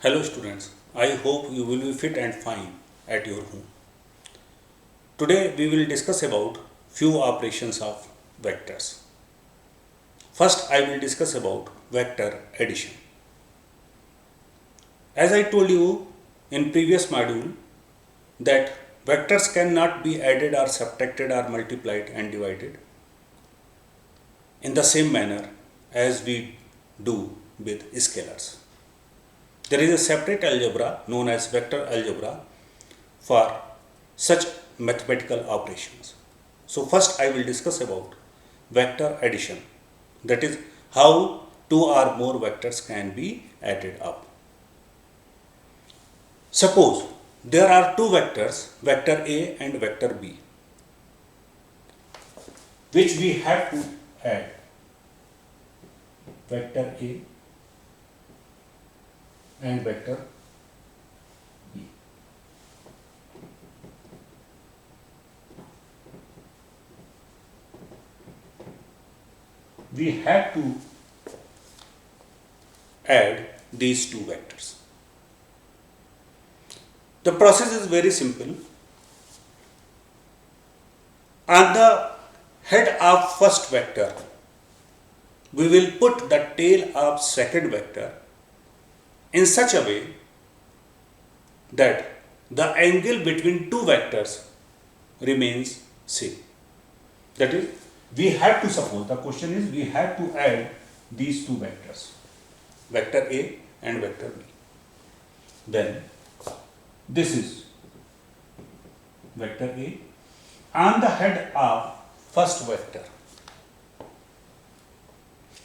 Hello students, I hope you will be fit and fine at your home. Today we will discuss about few operations of vectors. First I will discuss about vector addition. As I told you in previous module that vectors cannot be added or subtracted or multiplied and divided in the same manner as we do with scalars. There is a separate algebra known as vector algebra for such mathematical operations. So first I will discuss about vector addition, that is how two or more vectors can be added up. Suppose there are two vectors, vector A and vector B, which we have to add. Vector A and vector B. We have to add these two vectors. The process is very simple. On the head of first vector, we will put the tail of second vector in such a way that the angle between two vectors remains same. That is, we have to suppose, the question is we have to add these two vectors, vector A and vector B. Then this is vector A. On the head of first vector,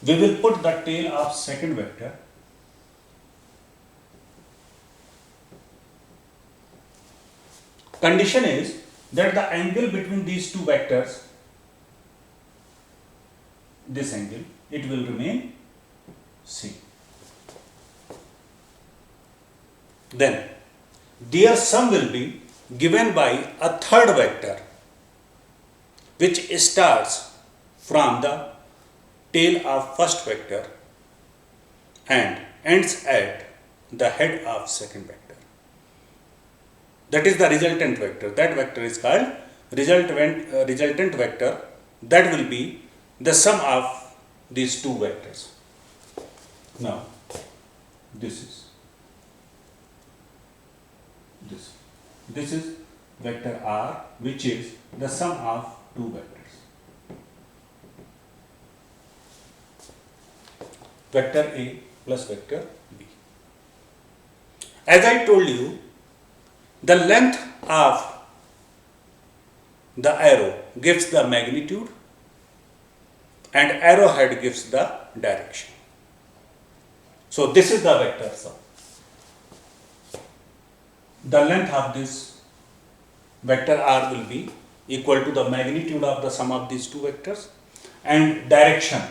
we will put the tail of second vector Condition is that the angle between these two vectors, this angle, it will remain same. Then their sum will be given by a third vector which starts from the tail of first vector and ends at the head of second vector. That is the resultant vector. That vector is called resultant vector. That will be the sum of these two vectors. Now, this is vector R, which is the sum of two vectors. Vector A plus vector B. As I told you, the length of the arrow gives the magnitude and arrowhead gives the direction. So this is the vector sum. The length of this vector R will be equal to the magnitude of the sum of these two vectors, and direction,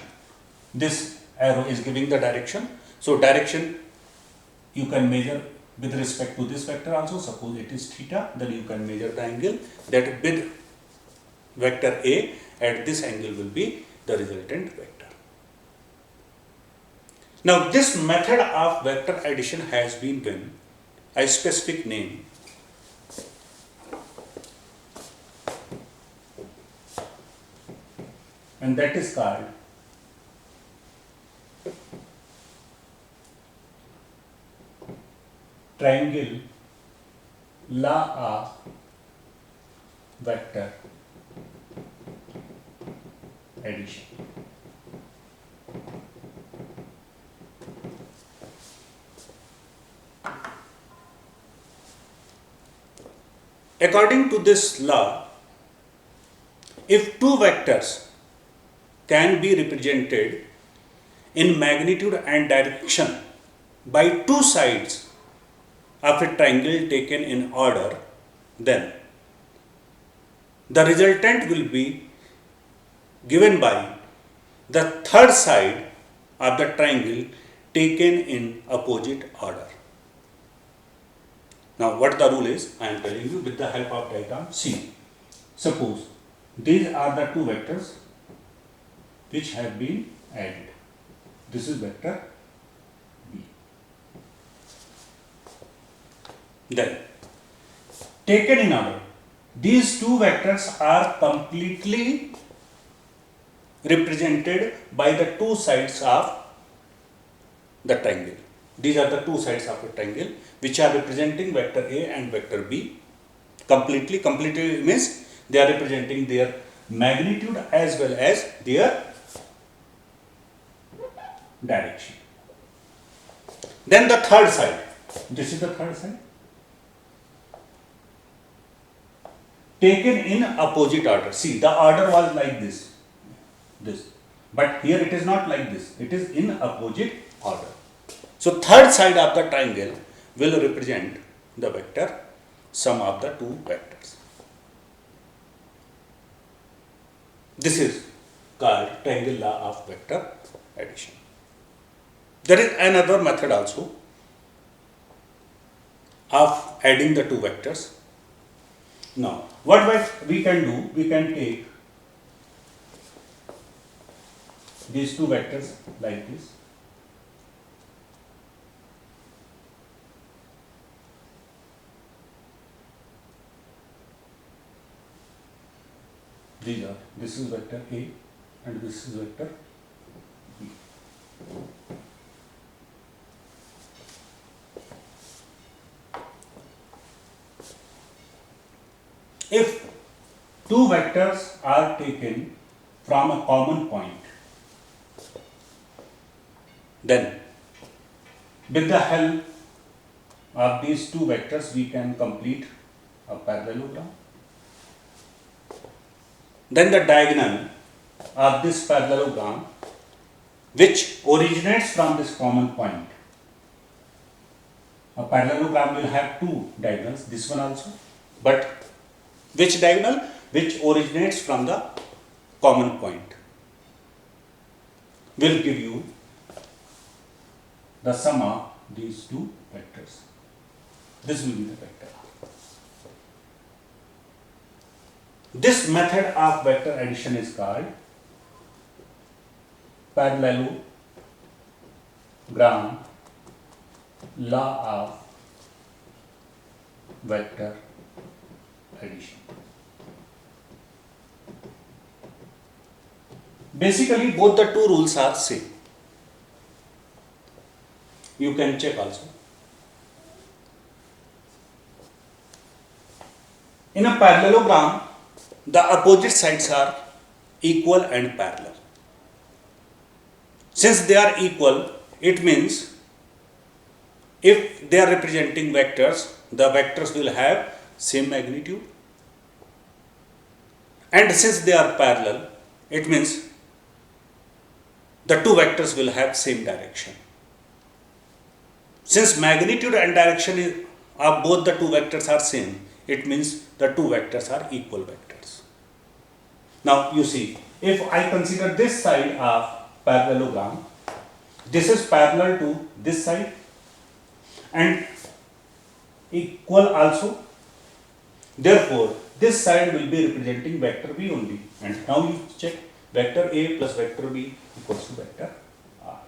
this arrow is giving the direction. So direction you can measure with respect to this vector also. Suppose it is theta, then you can measure the angle that with vector A at this angle will be the resultant vector. Now this method of vector addition has been given a specific name. And that is called triangle law of vector addition. According to this law, if two vectors can be represented in magnitude and direction by two sides of a triangle taken in order, then the resultant will be given by the third side of the triangle taken in opposite order. Now what the rule is, I am telling you with the help of diagram. See, suppose these are the two vectors which have been added. This is vector B. Then, taken in order, these two vectors are completely represented by the two sides of the triangle. These are the two sides of a triangle which are representing vector A and vector B. Completely means they are representing their magnitude as well as their direction. Then the third side, this is the third side, taken in opposite order. See, the order was like this, but here it is not like this, it is in opposite order. So third side of the triangle will represent the vector sum of the two vectors. This is called triangle law of vector addition. There is another method also of adding the two vectors. Now, what we can do, we can take these two vectors like this. This is vector A and this is vector B. If two vectors are taken from a common point, then with the help of these two vectors we can complete a parallelogram. Then the diagonal of this parallelogram, which originates from this common point. A parallelogram will have two diagonals, this one also, but which diagonal? Which originates from the common point will give you the sum of these two vectors. This will be the vector. This method of vector addition is called parallelogram law of vector addition. Basically, both the two rules are same. You can check also. In a parallelogram, the opposite sides are equal and parallel. Since they are equal, it means if they are representing vectors, the vectors will have same magnitude. And since they are parallel, it means the two vectors will have same direction. Since magnitude and direction of both the two vectors are same, it means the two vectors are equal vectors. Now you see, if I consider this side of parallelogram, this is parallel to this side and equal also. Therefore, this side will be representing vector B only. And now you check, vector A plus vector B equals to vector R.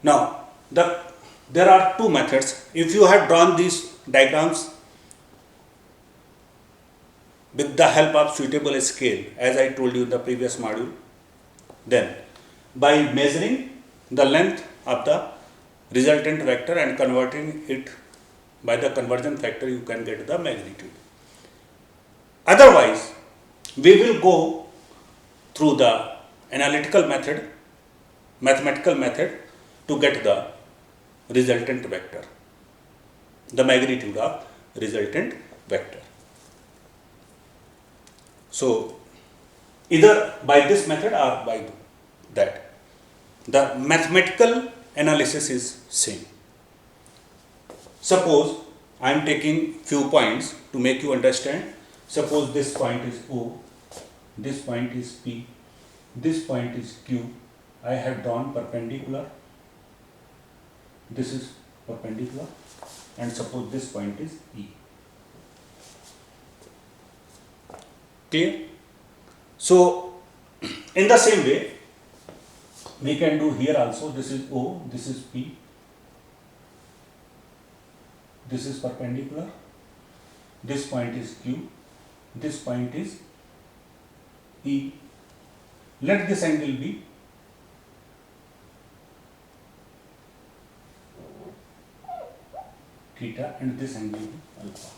Now, there are two methods. If you have drawn these diagrams with the help of suitable scale, as I told you in the previous module, then by measuring the length of the resultant vector and converting it by the conversion factor, you can get the magnitude. Otherwise, we will go through the analytical method, mathematical method to get the resultant vector, the magnitude of resultant vector. So, either by this method or by that, the mathematical analysis is same. Suppose I am taking few points to make you understand. Suppose this point is O, this point is P, this point is Q. I have drawn perpendicular. This is perpendicular, and suppose this point is E. Clear? So, in the same way, We can do here also. This is O, this is P, this is perpendicular, this point is Q, this point is E. Let this angle be theta and this angle be alpha.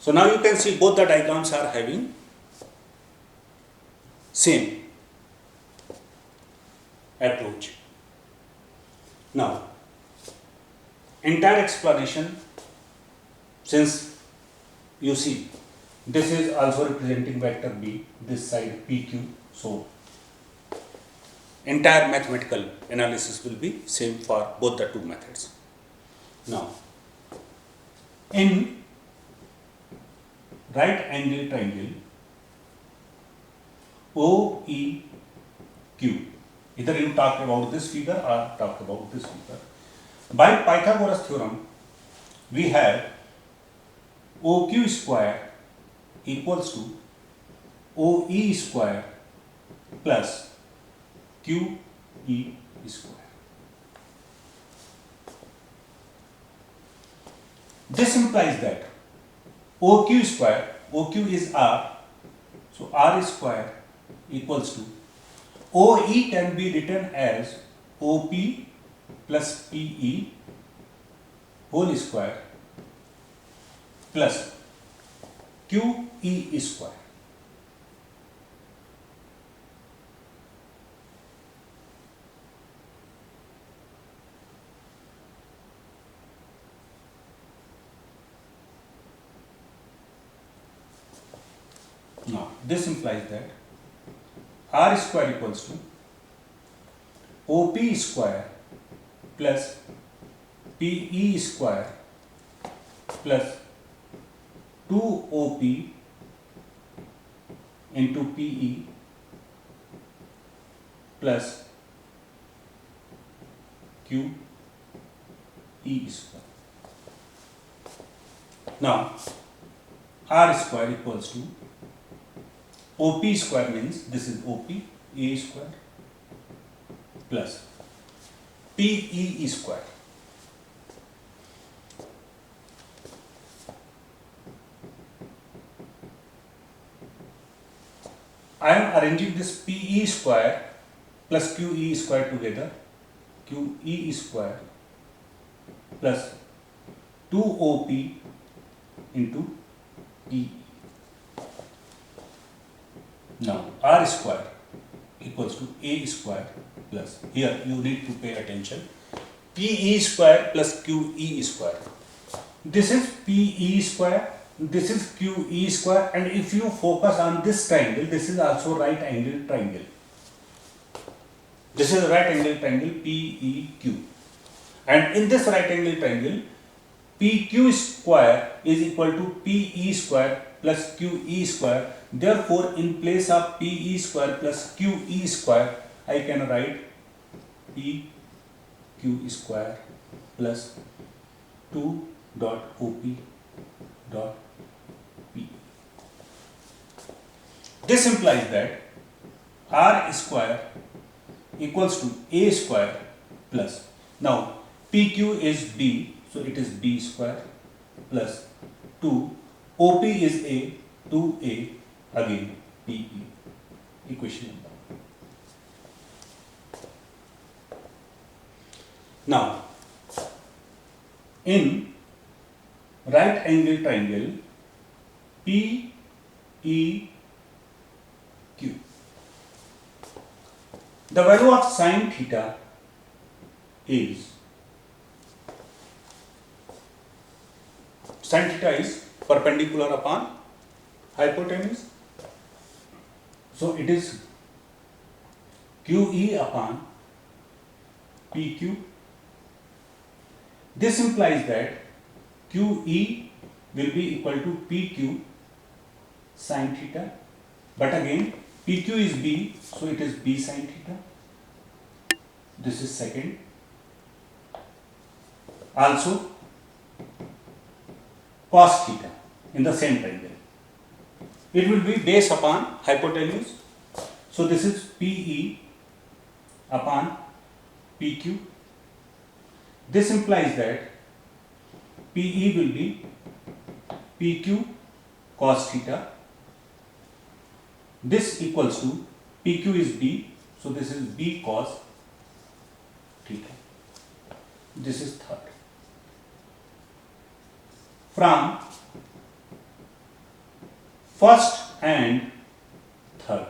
So now you can see both the diagrams are having same approach. Now, entire explanation, since you see this is also representing vector B, this side PQ, so entire mathematical analysis will be same for both the two methods. Now, in right angle triangle OEQ, either you talk about this figure or talk about this figure. By Pythagoras theorem, we have OQ square equals to OE square plus QE square. This implies that OQ square, OQ is R, so R square equals to OE can be written as OP plus PE whole square plus QE square. Now, this implies that R square equals to OP square plus PE square plus 2OP into PE plus QE square. Now, R square equals to OP square means this is OP, A square plus PE square. I am arranging this PE square plus QE square together, QE square plus 2OP into PE. Now, R square equals to A square plus, here you need to pay attention, PE square plus QE square. This is PE square, this is QE square, and if you focus on this triangle, this is also right angle triangle. This is right angle triangle PEQ. And in this right angle triangle, PQ square is equal to PE square plus QE square. Therefore, in place of PE square plus QE square, I can write PQ square plus 2 dot OP dot P. This implies that R square equals to A square plus, now PQ is B, so it is B square plus 2, OP is A, 2A, again PE, equation number. Now, in right angle triangle PEQ, the value of sine theta is, sine theta is perpendicular upon hypotenuse, so it is QE upon PQ. This implies that QE will be equal to PQ sine theta, but again PQ is B, so it is B sine theta. This is second. Also cos theta in the same triangle. It will be based upon hypotenuse, So this is PE upon PQ. This implies that PE will be PQ cos theta. This equals to PQ is B, so this is B cos theta. This is third. From first and third,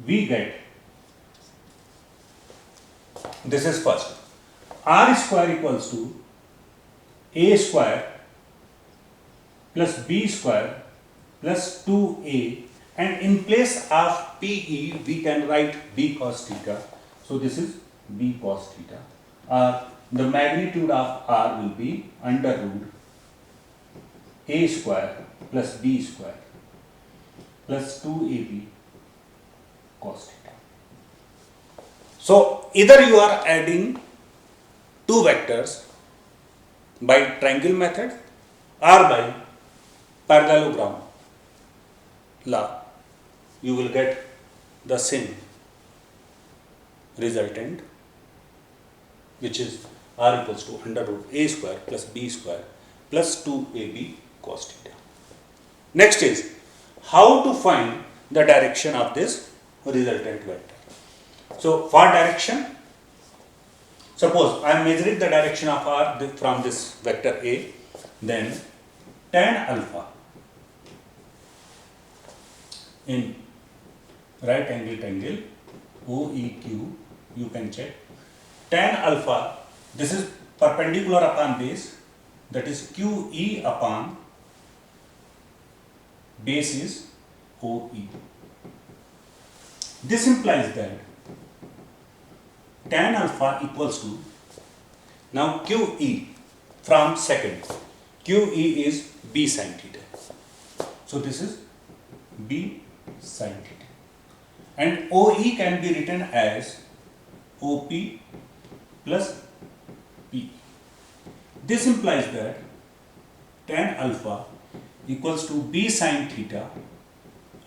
we get, this is first, R square equals to A square plus B square plus 2A, and in place of PE we can write B cos theta. So this is B cos theta, or the magnitude of R will be under root A square plus B square plus 2AB cos theta. So either you are adding two vectors by triangle method or by parallelogram law, you will get the same resultant, which is R equals to under root A square plus B square plus 2AB cos theta. Next is how to find the direction of this resultant vector. So for direction, suppose I am measuring the direction of R from this vector A, then tan alpha in right angle triangle OEQ, you can check tan alpha, this is perpendicular upon base, that is QE upon base is OE. This implies that tan alpha equals to, now QE from second, QE is B sin theta. So this is B sin theta, and OE can be written as OP plus P. This implies that tan alpha equals to B sin theta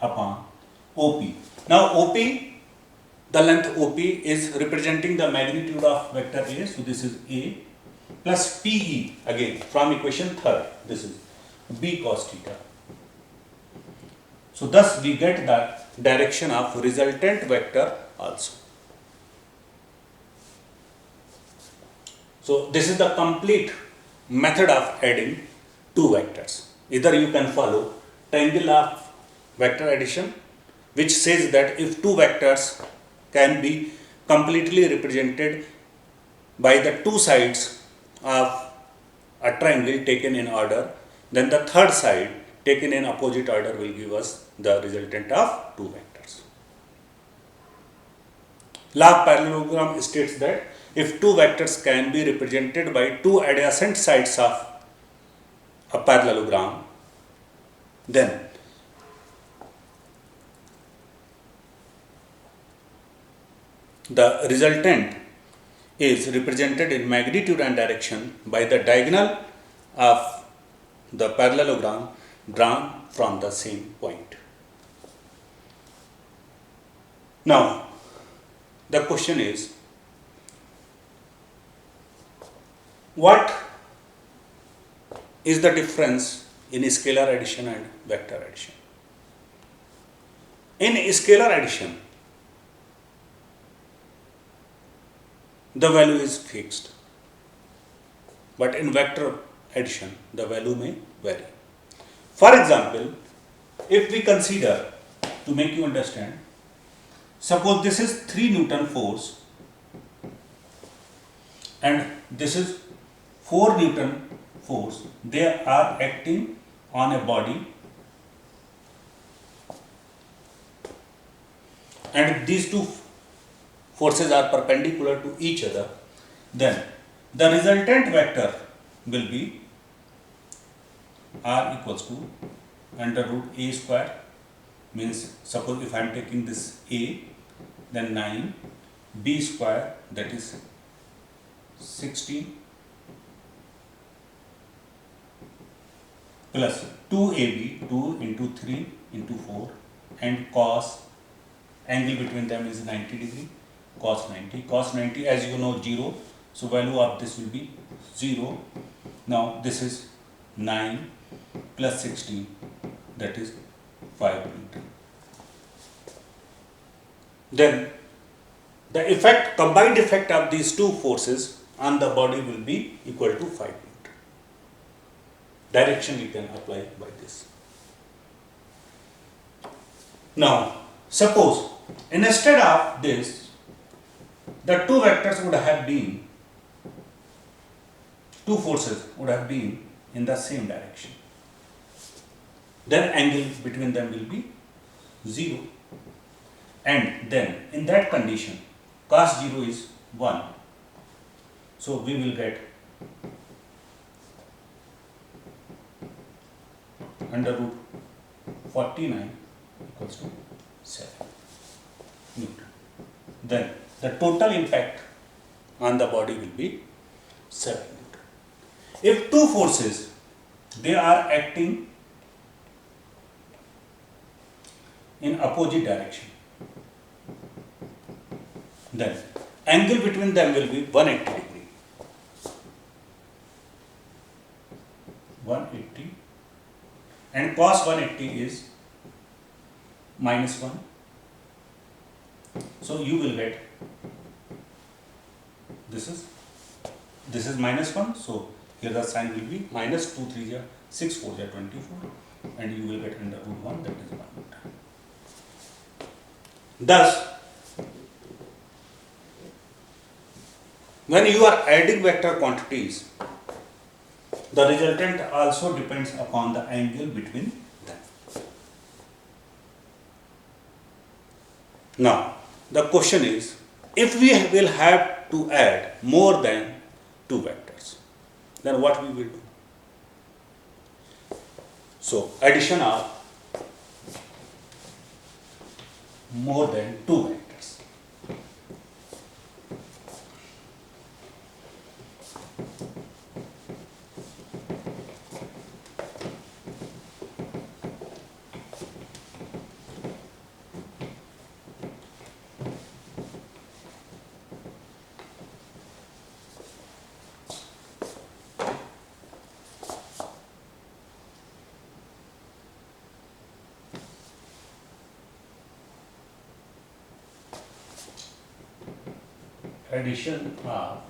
upon OP. Now OP, the length OP is representing the magnitude of vector A, so this is A plus PE, again from equation third, this is B cos theta. So thus we get the direction of resultant vector also. So this is the complete method of adding two vectors. Either you can follow triangle of vector addition, which says that if two vectors can be completely represented by the two sides of a triangle taken in order, then the third side taken in opposite order will give us the resultant of two vectors. Law of parallelogram states that if two vectors can be represented by two adjacent sides of a parallelogram, then the resultant is represented in magnitude and direction by the diagonal of the parallelogram drawn from the same point. Now, the question is, what is the difference in scalar addition and vector addition? In scalar addition, the value is fixed, but in vector addition, the value may vary. For example, if we consider, to make you understand, suppose this is 3 Newton force and this is 4 Newton force, they are acting on a body, and these two forces are perpendicular to each other, then the resultant vector will be R equals to under root A square, means suppose if I am taking this A, then 9, B square, that is 16, plus 2AB, 2 into 3 into 4, and cos, angle between them is 90 degree, cos 90. Cos 90, as you know, 0. So value of this will be 0. Now this is 9 plus 16, that is 5 Newton. Then the effect, combined effect of these two forces on the body will be equal to 5 Newton. Direction we can apply by this. Now, suppose instead of this, the two vectors would have been, two forces would have been in the same direction. Then angle between them will be 0. And then in that condition, cos 0 is 1. So we will get under root 49 equals to 7 Newton. Then the total impact on the body will be 7 Newton. If two forces, they are acting in opposite direction, then angle between them will be 180 degree. 180, and cos 180 is minus 1. So you will get, this is minus 1. So here the sign will be minus 2 3 are 6 4 are 24, and you will get under root 1, that is 1 Newton. Thus, when you are adding vector quantities, the resultant also depends upon the angle between them. Now, the question is, if we will have to add more than two vectors, then what we will do? So, addition of more than two vectors. Addition of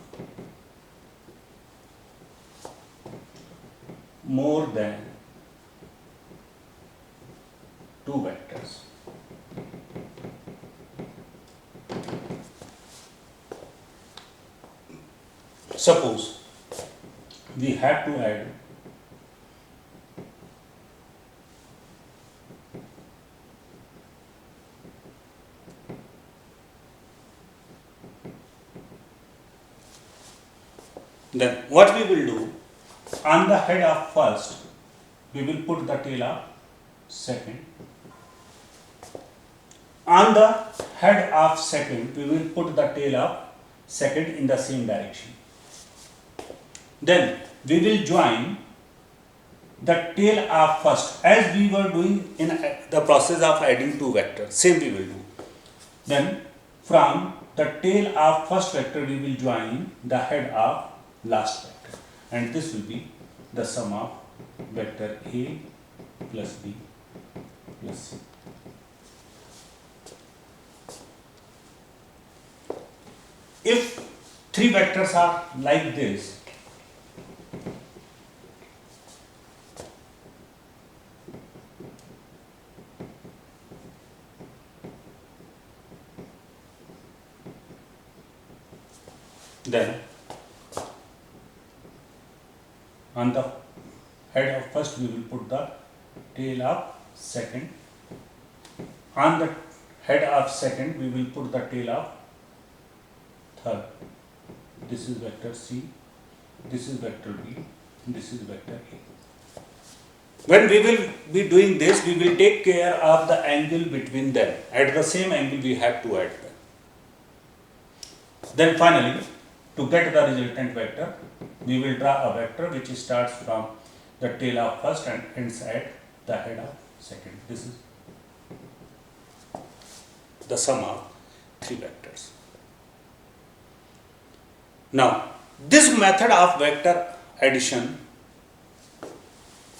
more than two vectors. Suppose we have to add then what we will do, on the head of first, we will put the tail of second. On the head of second, we will put the tail of second in the same direction. Then we will join the tail of first, as we were doing in the process of adding two vectors. Same we will do. Then from the tail of first vector, we will join the head of last vector, and this will be the sum of vector A plus B plus C. If three vectors are like this, then on the head of first we will put the tail of second. On the head of second we will put the tail of third. This is vector C, this is vector B, this is vector A. When we will be doing this, we will take care of the angle between them. At the same angle we have to add them. Then finally, to get the resultant vector, we will draw a vector which starts from the tail of first and ends at the head of second. This is the sum of three vectors. Now, this method of vector addition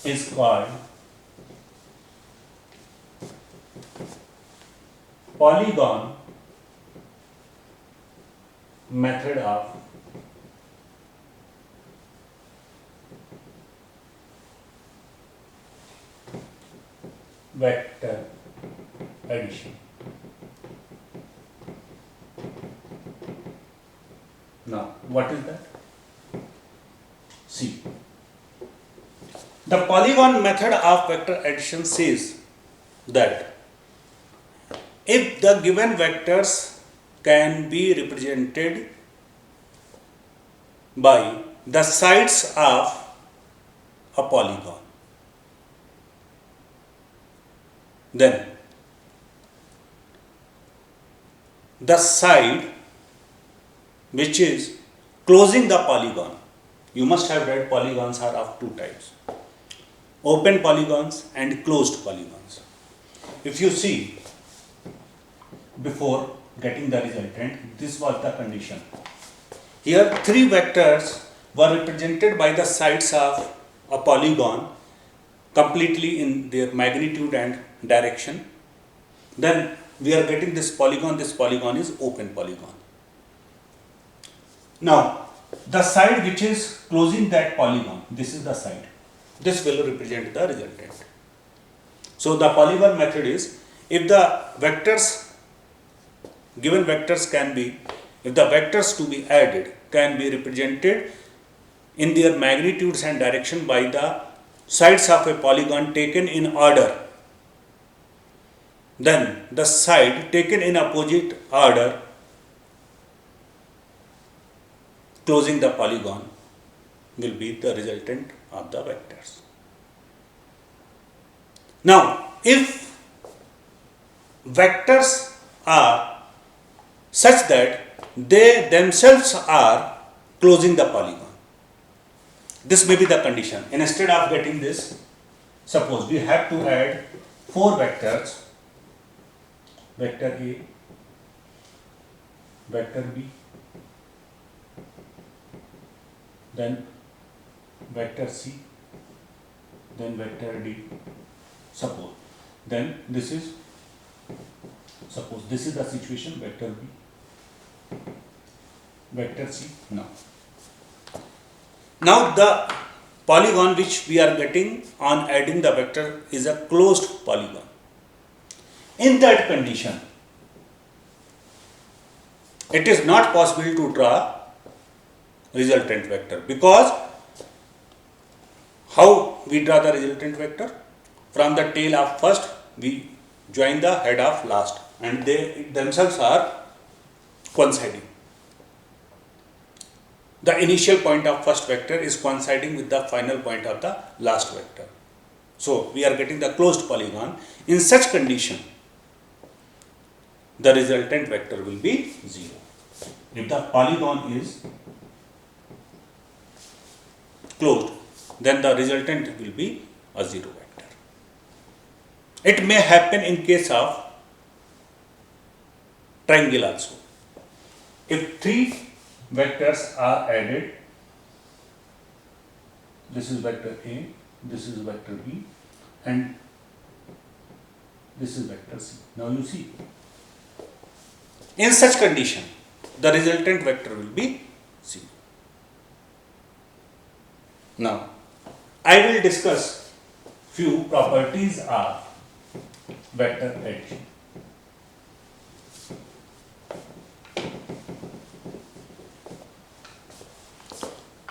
is called polygon method of vector addition. Now, what is that? See, the polygon method of vector addition says that if the given vectors can be represented by the sides of a polygon, then the side which is closing the polygon, you must have read polygons are of two types, open polygons and closed polygons. If you see, before getting the resultant, this was the condition. Here three vectors were represented by the sides of a polygon completely in their magnitude and direction. Then we are getting this polygon is open polygon. Now, the side which is closing that polygon, this is the side. This will represent the resultant. So, the polygon method is, if the vectors, given vectors can be, if the vectors to be added can be represented in their magnitudes and direction by the sides of a polygon taken in order, then the side taken in opposite order closing the polygon will be the resultant of the vectors. Now, if vectors are such that they themselves are closing the polygon, this may be the condition. Instead of getting this, suppose we have to add four vectors, vector A, vector B, then vector C, then vector D, suppose. Then this is, suppose this is the situation, vector B, vector C. Now the polygon which we are getting on adding the vector is a closed polygon. In that condition, it is not possible to draw resultant vector, because how we draw the resultant vector? From the tail of first we join the head of last, and they themselves are coinciding. The initial point of first vector is coinciding with the final point of the last vector. So we are getting the closed polygon. In such condition, the resultant vector will be 0. If the polygon is closed, then the resultant will be a 0 vector. It may happen in case of triangle also. If three vectors are added, this is vector A, this is vector B, and this is vector C. Now you see, in such condition, the resultant vector will be 0. Now, I will discuss few properties of vector addition.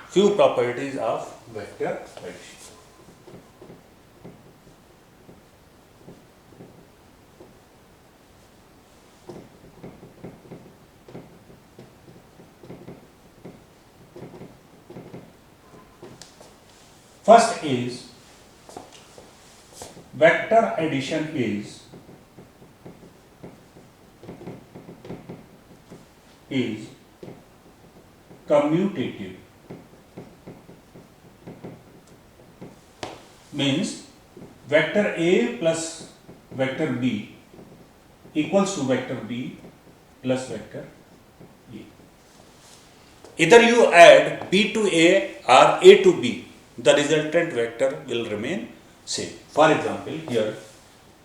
Few properties of vector addition. First is, vector addition is commutative. Means vector A plus vector B equals to vector B plus vector A. Either you add B to A or A to B, the resultant vector will remain same. For example, here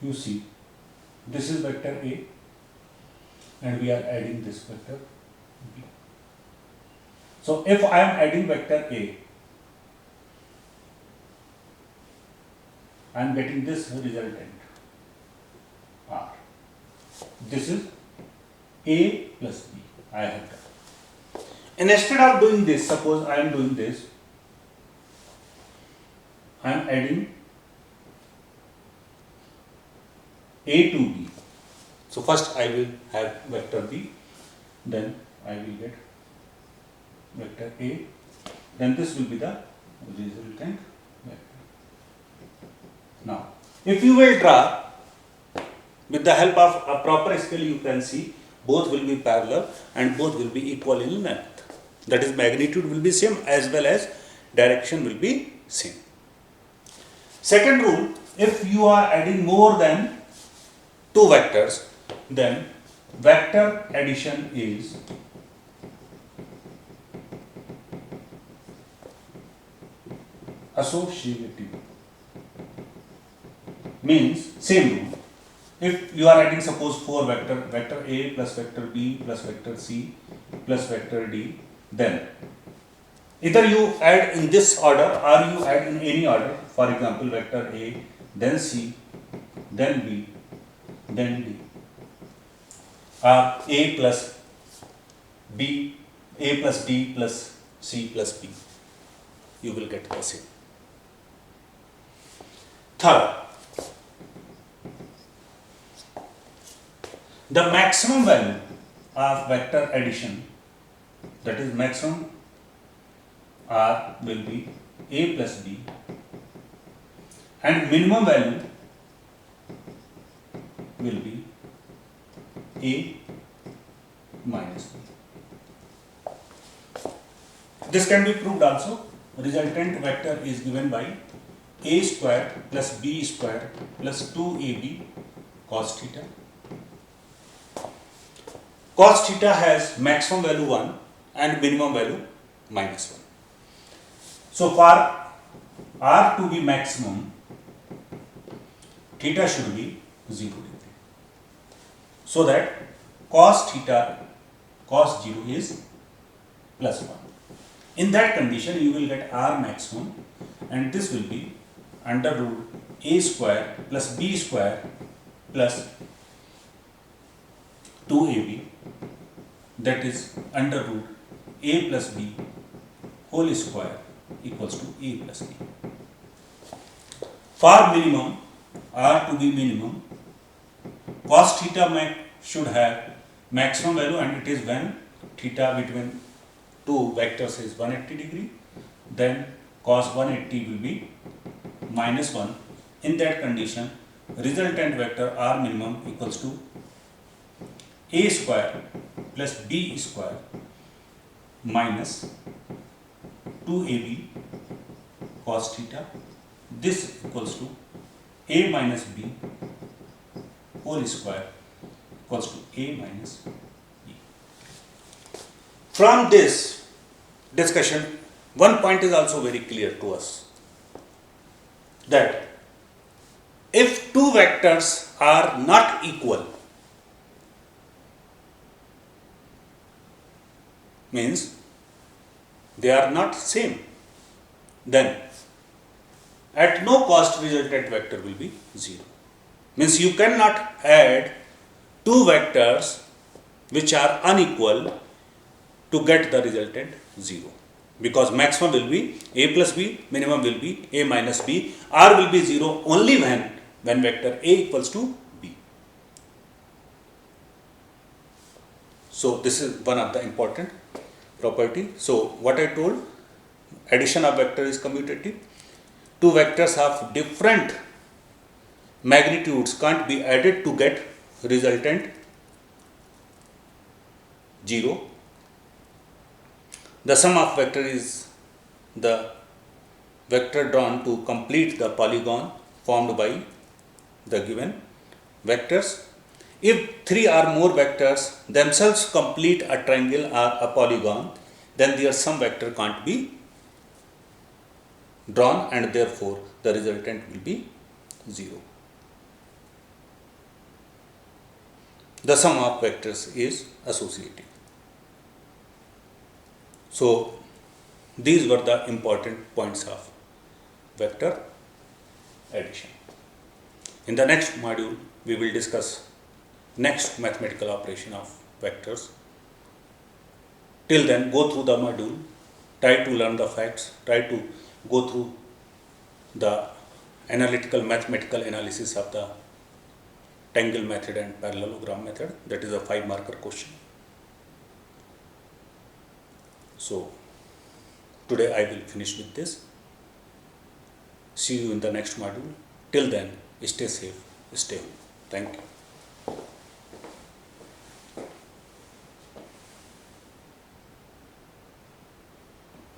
you see this is vector A and we are adding this vector B. So if I am adding vector A, I am getting this resultant R. This is A plus B. I have done. And instead of doing this, suppose I am doing this, I am adding A to B. So first I will have vector B, then I will get vector A, then this will be the resultant vector. Now, if you will draw with the help of a proper scale, you can see both will be parallel and both will be equal in length. That is, magnitude will be same as well as direction will be same. Second rule, if you are adding more than two vectors, then vector addition is associative. Means same rule. If you are adding suppose four vector A plus vector B plus vector C plus vector D, then either you add in this order or you add in any order. For example, vector A, then C, then B, then D, or A plus B, A plus D plus C plus B, you will get the same. Third, the maximum value of vector addition, that is maximum R will be A plus B and minimum value will be A minus B. This can be proved also. Resultant vector is given by A square plus B square plus 2AB cos theta. Cos theta has maximum value 1 and minimum value minus 1. So for R to be maximum, theta should be 0 degree. So that cos theta, cos 0 is plus 1. In that condition, you will get R maximum and this will be under root A square plus B square plus 2AB, that is under root A plus B whole square equals to A plus B. For minimum, R to be minimum, cos theta should have maximum value, and it is when theta between two vectors is 180 degree, then cos 180 will be minus 1. In that condition, resultant vector R minimum equals to A square plus B square minus 2AB cos theta. This equals to A minus B whole square equals to A minus B. From this discussion, one point is also very clear to us, that if two vectors are not equal, means they are not same, then at no cost resultant vector will be 0. Means you cannot add two vectors which are unequal to get the resultant 0, because maximum will be A plus B, minimum will be A minus B. R will be 0 only when vector A equals to B. So this is one of the important property. So what I told, addition of vector is commutative. Two vectors of different magnitudes can't be added to get resultant 0. The sum of vector is the vector drawn to complete the polygon formed by the given vectors. if 3 or more vectors themselves complete a triangle or a polygon, then their sum vector can't be drawn and therefore the resultant will be 0. The sum of vectors is associative. So these were the important points of vector addition. In the next module, we will discuss next mathematical operation of vectors. Till then, go through the module, try to learn the facts, try to go through the analytical mathematical analysis of the tangle method and parallelogram method. That is a 5-marker question. So today I will finish with this. See you in the next module. Till then, stay safe, stay home. Thank you.